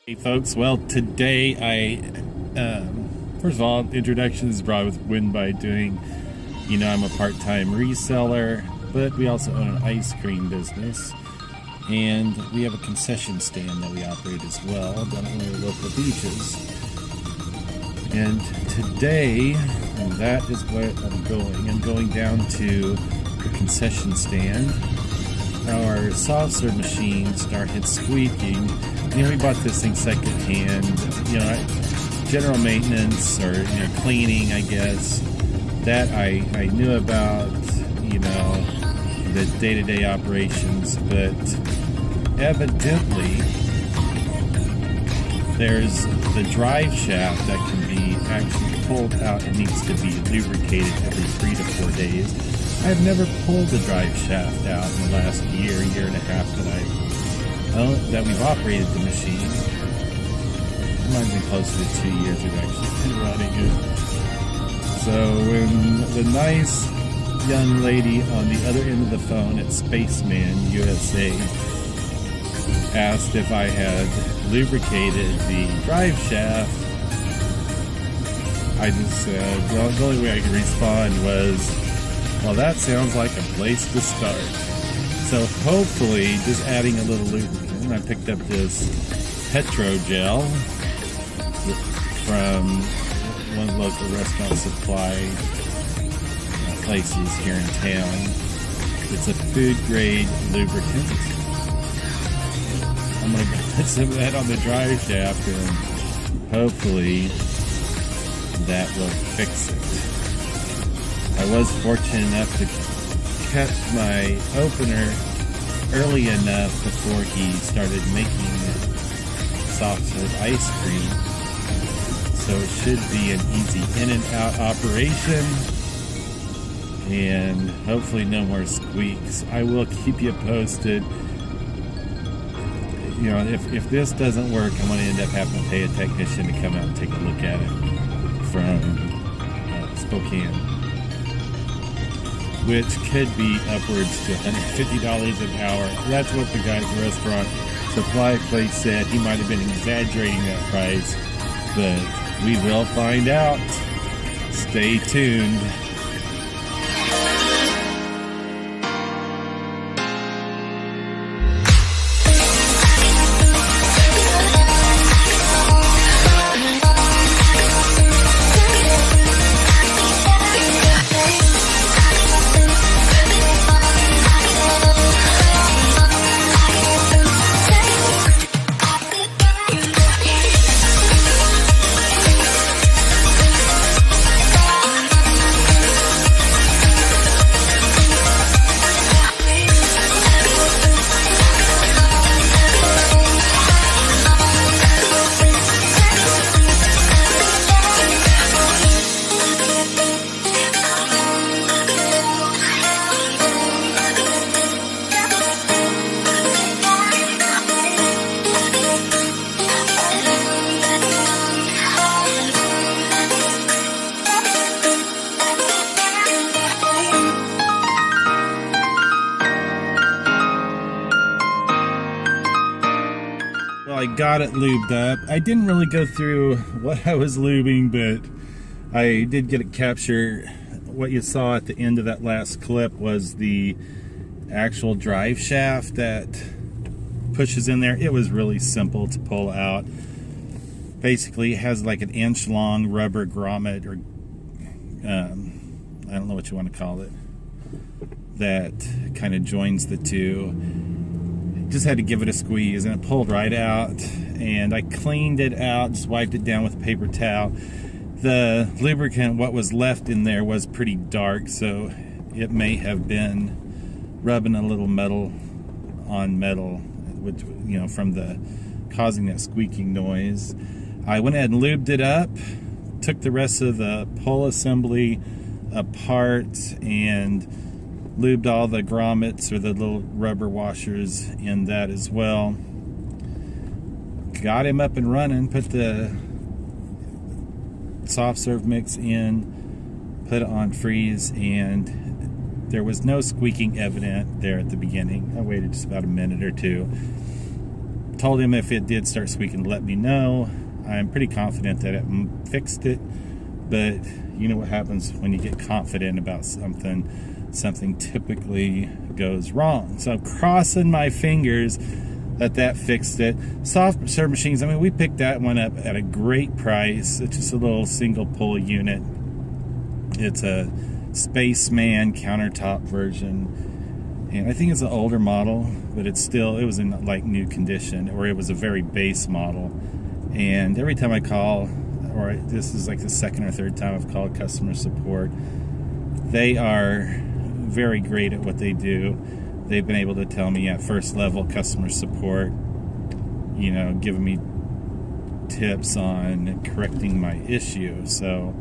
Hey folks, well today first of all, introduction is brought with Win by doing, I'm a part-time reseller, but we also own an ice cream business, and we have a concession stand that we operate as well down at one of the local beaches. And today, that is where I'm going. I'm going down to the concession stand. Our soft serve machine started squeaking. We bought this thing secondhand. General maintenance or cleaning, I guess. That I knew about. The day-to-day operations, but evidently there's the drive shaft that can be actually pulled out and needs to be lubricated every 3 to 4 days. I've never pulled the drive shaft out in the last year and a half that we've operated the machine. It might have been closer to 2 years we've actually been running it. So when the nice young lady on the other end of the phone at Spaceman USA asked if I had lubricated the drive shaft, I just said, well, the only way I could respond was, well, that sounds like a place to start. So hopefully, just adding a little lubricant. I picked up this Petro gel from one of the local restaurant supply places here in town. It's a food grade lubricant. I'm going to put some of that on the drive shaft and hopefully that will fix it. I was fortunate enough to catch my opener early enough before he started making soft serve ice cream. So it should be an easy in and out operation. And hopefully no more squeaks. I will keep you posted. If this doesn't work, I'm going to end up having to pay a technician to come out and take a look at it from Spokane, which could be upwards to $150 an hour. That's what the guy at the restaurant supply place said. He might have been exaggerating that price, but we will find out. Stay tuned. I got it lubed up. I didn't really go through what I was lubing, but I did get it captured. What you saw at the end of that last clip was the actual drive shaft that pushes in there. It was really simple to pull out. Basically, it has like an inch long rubber grommet, or I don't know what you want to call it, that kind of joins the two. Just had to give it a squeeze and it pulled right out, and I cleaned it out, just wiped it down with a paper towel. The lubricant, what was left in there, was pretty dark, so it may have been rubbing a little metal on metal, which, from the causing that squeaking noise. I went ahead and lubed it up, took the rest of the pull assembly apart, and lubed all the grommets, or the little rubber washers, in that as well. Got him up and running, put the soft serve mix in, put it on freeze, and there was no squeaking evident there at the beginning. I waited just about a minute or two. told him if it did start squeaking to let me know. I'm pretty confident that it fixed it, but you know what happens when you get confident about something typically goes wrong. So I'm crossing my fingers that fixed it. Soft serve machines, I mean, we picked that one up at a great price. It's just a little single pull unit. It's a Spaceman countertop version, and I think it's an older model, but it was in like new condition, or it was a very base model. And every time I call, or this is like the second or third time I've called customer support, they are very great at what they do. They've been able to tell me at first level customer support, you know, giving me tips on correcting my issue. So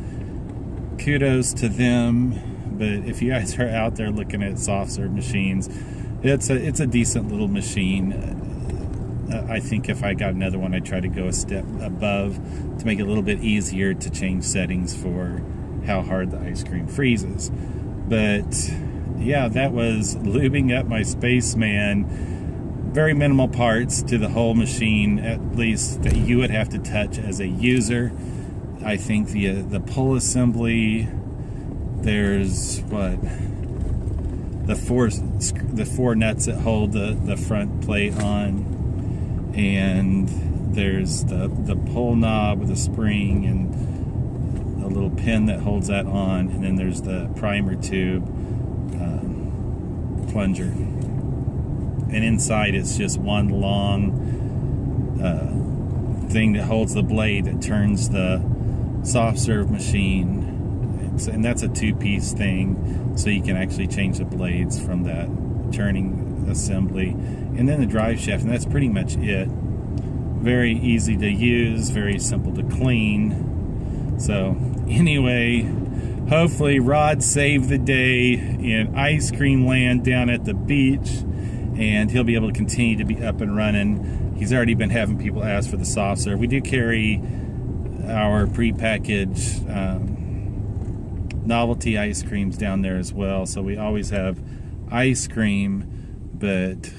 kudos to them. But if you guys are out there looking at soft serve machines, it's a decent little machine. I think if I got another one, I'd try to go a step above to make it a little bit easier to change settings for how hard the ice cream freezes. But yeah, that was lubing up my Spaceman. Very minimal parts to the whole machine, at least that you would have to touch as a user. I think the pull assembly, there's what, the four nuts that hold the front plate on, and there's the pull knob with a spring and a little pin that holds that on, and then there's the primer tube plunger, and inside it's just one long thing that holds the blade that turns the soft serve machine, and that's a two-piece thing, so you can actually change the blades from that turning assembly, and then the drive shaft, and that's pretty much it. Very easy to use, very simple to clean. So anyway, hopefully Rod saved the day in ice cream land down at the beach, and he'll be able to continue to be up and running. He's already been having people ask for the soft serve. We do carry our prepackaged novelty ice creams down there as well, so we always have ice cream, but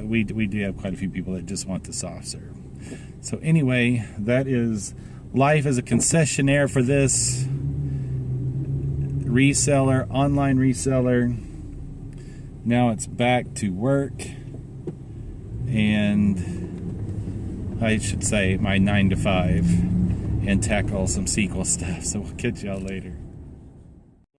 we do have quite a few people that just want the soft serve. So anyway, that is life as a concessionaire for this reseller, online reseller. Now it's back to work, and I should say my 9 to 5, and tackle some sequel stuff. So we'll catch y'all later.